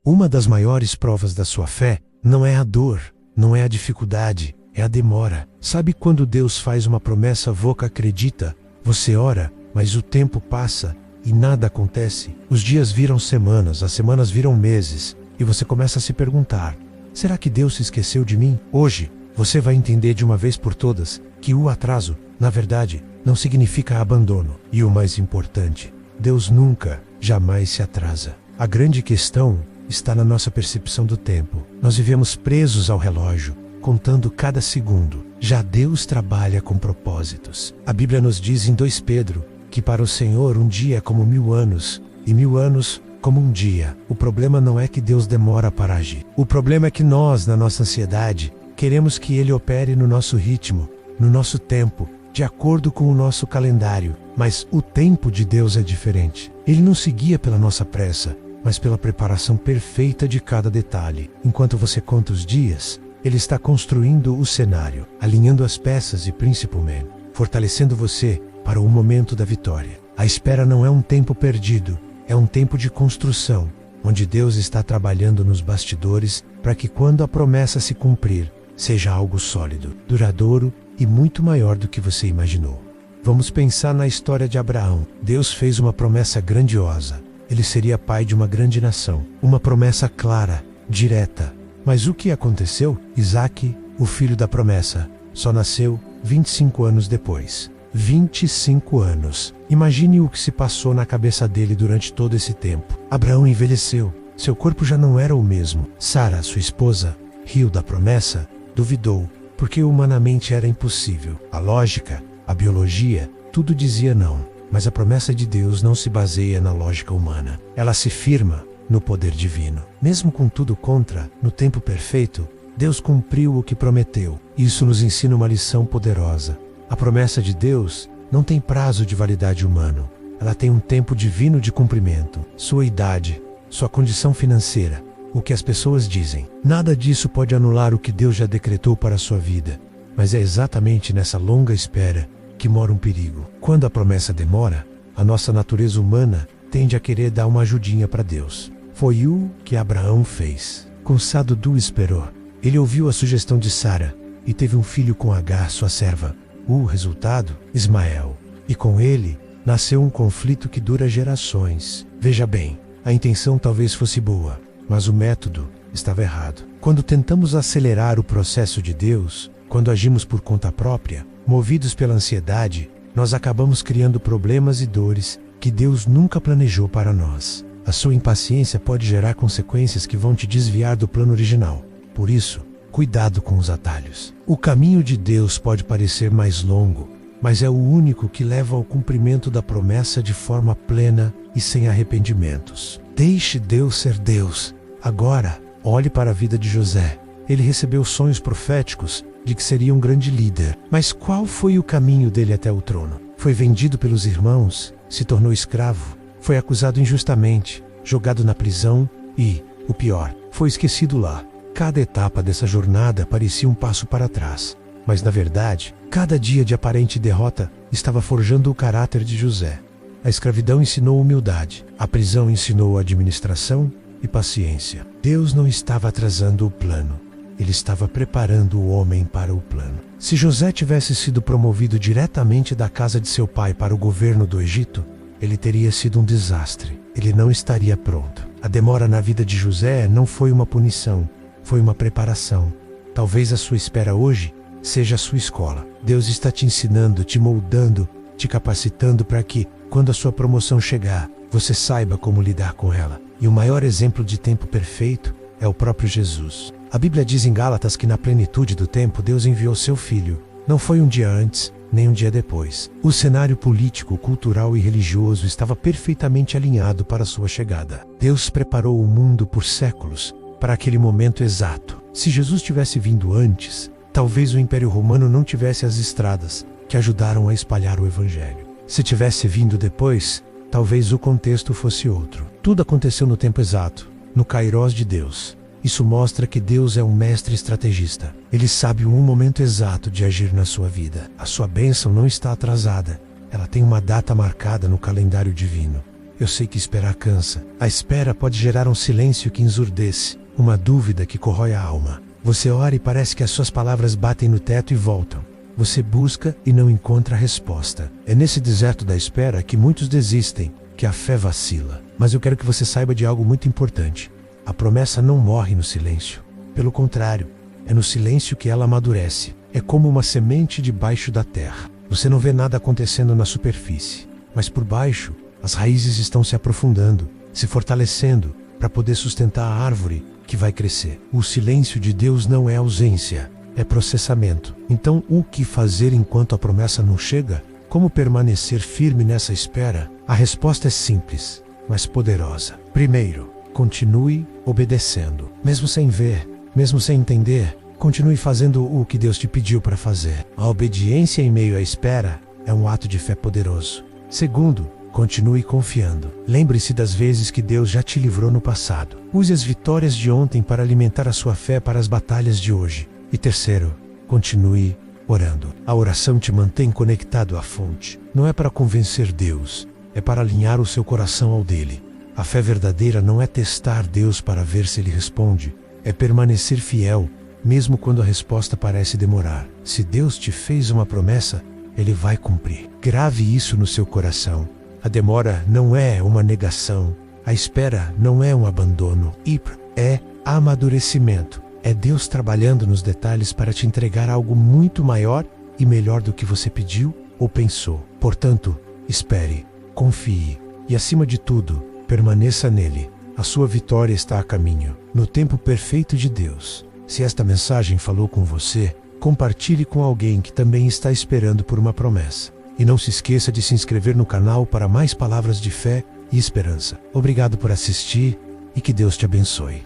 Uma das maiores provas da sua fé não é a dor, não é a dificuldade, é a demora. Sabe quando Deus faz uma promessa, você acredita, você ora, mas o tempo passa e nada acontece? Os dias viram semanas, as semanas viram meses, e você começa a se perguntar: será que Deus se esqueceu de mim? Hoje, você vai entender de uma vez por todas que o atraso, na verdade, não significa abandono. E o mais importante, Deus nunca, jamais se atrasa. A grande questão está na nossa percepção do tempo. Nós vivemos presos ao relógio, contando cada segundo. Já Deus trabalha com propósitos. A Bíblia nos diz em 2 Pedro que para o Senhor um dia é como 1000 anos, e 1000 anos como um dia. O problema não é que Deus demora para agir. O problema é que nós, na nossa ansiedade, queremos que Ele opere no nosso ritmo, no nosso tempo, de acordo com o nosso calendário. Mas o tempo de Deus é diferente. Ele não se guia pela nossa pressa, mas pela preparação perfeita de cada detalhe. Enquanto você conta os dias, Ele está construindo o cenário, alinhando as peças e principalmente fortalecendo você para o momento da vitória. A espera não é um tempo perdido, é um tempo de construção, onde Deus está trabalhando nos bastidores para que quando a promessa se cumprir, seja algo sólido, duradouro e muito maior do que você imaginou. Vamos pensar na história de Abraão. Deus fez uma promessa grandiosa. Ele seria pai de uma grande nação. Uma promessa clara, direta. Mas o que aconteceu? Isaque, o filho da promessa, só nasceu 25 anos depois. 25 anos. Imagine o que se passou na cabeça dele durante todo esse tempo. Abraão envelheceu. Seu corpo já não era o mesmo. Sara, sua esposa, riu da promessa, duvidou, porque humanamente era impossível. A lógica, a biologia, tudo dizia não. Mas a promessa de Deus não se baseia na lógica humana. Ela se firma no poder divino. Mesmo com tudo contra, no tempo perfeito, Deus cumpriu o que prometeu. Isso nos ensina uma lição poderosa. A promessa de Deus não tem prazo de validade humano. Ela tem um tempo divino de cumprimento. Sua idade, sua condição financeira, o que as pessoas dizem. Nada disso pode anular o que Deus já decretou para a sua vida. Mas é exatamente nessa longa espera que mora um perigo. Quando a promessa demora, a nossa natureza humana tende a querer dar uma ajudinha para Deus. Foi o que Abraão fez. Cansado do esperou. Ele ouviu a sugestão de Sara e teve um filho com Agar, sua serva. O resultado? Ismael. E com ele, nasceu um conflito que dura gerações. Veja bem, a intenção talvez fosse boa, mas o método estava errado. Quando tentamos acelerar o processo de Deus, quando agimos por conta própria, movidos pela ansiedade, nós acabamos criando problemas e dores que Deus nunca planejou para nós. A sua impaciência pode gerar consequências que vão te desviar do plano original. Por isso, cuidado com os atalhos. O caminho de Deus pode parecer mais longo, mas é o único que leva ao cumprimento da promessa de forma plena e sem arrependimentos. Deixe Deus ser Deus. Agora, olhe para a vida de José. Ele recebeu sonhos proféticos de que seria um grande líder. Mas qual foi o caminho dele até o trono? Foi vendido pelos irmãos, se tornou escravo, foi acusado injustamente, jogado na prisão e, o pior, foi esquecido lá. Cada etapa dessa jornada parecia um passo para trás. Mas na verdade, cada dia de aparente derrota estava forjando o caráter de José. A escravidão ensinou humildade, a prisão ensinou administração e paciência. Deus não estava atrasando o plano. Ele estava preparando o homem para o plano. Se José tivesse sido promovido diretamente da casa de seu pai para o governo do Egito, ele teria sido um desastre. Ele não estaria pronto. A demora na vida de José não foi uma punição, foi uma preparação. Talvez a sua espera hoje seja a sua escola. Deus está te ensinando, te moldando, te capacitando para que, quando a sua promoção chegar, você saiba como lidar com ela. E o maior exemplo de tempo perfeito é o próprio Jesus. A Bíblia diz em Gálatas que na plenitude do tempo Deus enviou seu Filho. Não foi um dia antes, nem um dia depois. O cenário político, cultural e religioso estava perfeitamente alinhado para sua chegada. Deus preparou o mundo por séculos para aquele momento exato. Se Jesus tivesse vindo antes, talvez o Império Romano não tivesse as estradas que ajudaram a espalhar o Evangelho. Se tivesse vindo depois, talvez o contexto fosse outro. Tudo aconteceu no tempo exato, no Kairos de Deus. Isso mostra que Deus é um mestre estrategista. Ele sabe um momento exato de agir na sua vida. A sua bênção não está atrasada. Ela tem uma data marcada no calendário divino. Eu sei que esperar cansa. A espera pode gerar um silêncio que ensurdece, uma dúvida que corrói a alma. Você ora e parece que as suas palavras batem no teto e voltam. Você busca e não encontra a resposta. É nesse deserto da espera que muitos desistem, que a fé vacila. Mas eu quero que você saiba de algo muito importante. A promessa não morre no silêncio. Pelo contrário, é no silêncio que ela amadurece. É como uma semente debaixo da terra. Você não vê nada acontecendo na superfície, mas por baixo, as raízes estão se aprofundando, se fortalecendo, para poder sustentar a árvore que vai crescer. O silêncio de Deus não é ausência, é processamento. Então, o que fazer enquanto a promessa não chega? Como permanecer firme nessa espera? A resposta é simples, mas poderosa. Primeiro, continue obedecendo. Mesmo sem ver, mesmo sem entender, continue fazendo o que Deus te pediu para fazer. A obediência em meio à espera é um ato de fé poderoso. Segundo, continue confiando. Lembre-se das vezes que Deus já te livrou no passado. Use as vitórias de ontem para alimentar a sua fé para as batalhas de hoje. E terceiro, continue orando. A oração te mantém conectado à fonte. Não é para convencer Deus, é para alinhar o seu coração ao dele. A fé verdadeira não é testar Deus para ver se ele responde, é permanecer fiel, mesmo quando a resposta parece demorar. Se Deus te fez uma promessa, ele vai cumprir. Grave isso no seu coração. A demora não é uma negação. A espera não é um abandono. É amadurecimento. É Deus trabalhando nos detalhes para te entregar algo muito maior e melhor do que você pediu ou pensou. Portanto, espere, confie e, acima de tudo, permaneça nele. A sua vitória está a caminho, no tempo perfeito de Deus. Se esta mensagem falou com você, compartilhe com alguém que também está esperando por uma promessa. E não se esqueça de se inscrever no canal para mais palavras de fé e esperança. Obrigado por assistir e que Deus te abençoe.